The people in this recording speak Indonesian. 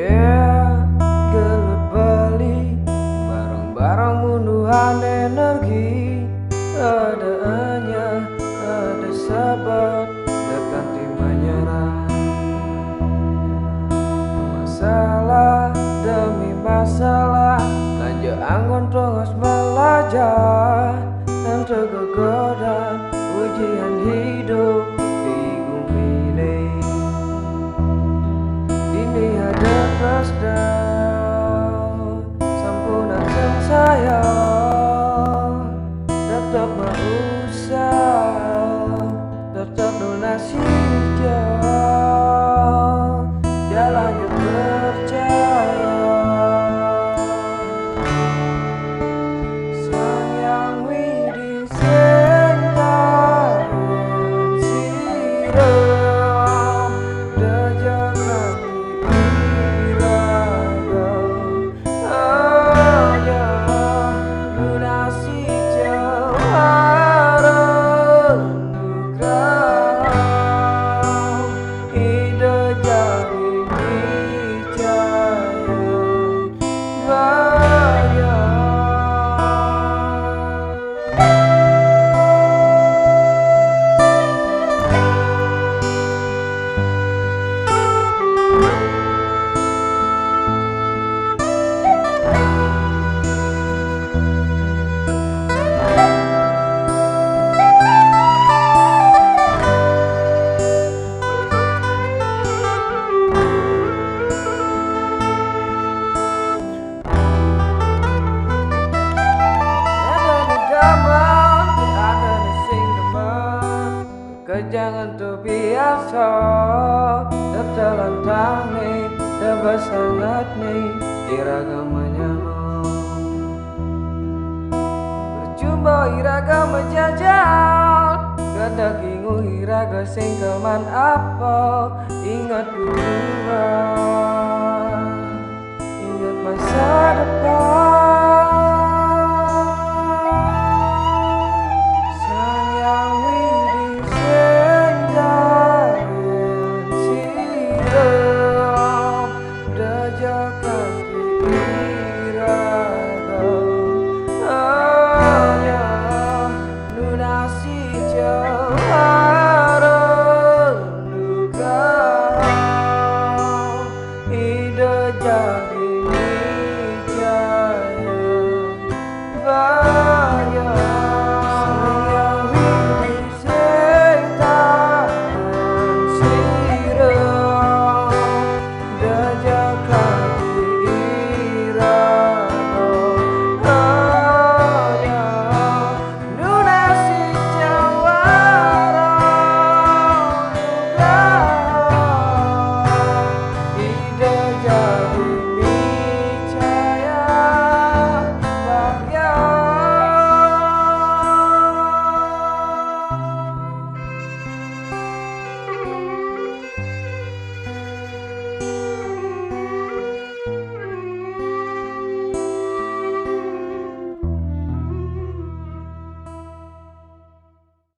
Yeah, gelut beli barang-barang munduhan energi. Adaannya ada sabar dan ganti menyerah. Masalah demi masalah, lanjut anggun terus belajar dan tergoda ujian hidup di bumi ini. Ini ada down sampunan saya tetap berusaha, tetap donasi jalannya percaya. Sang yang widin sentaran siram dajakan iraga aja lunasi jawara nugrah ide jadi jangan terbiasa tertelantang nih terbesangat nih iragamanya berjumpa iragama jajal kedagingu iraga singkeman apa ingat dulu ingat masa depan. Jadi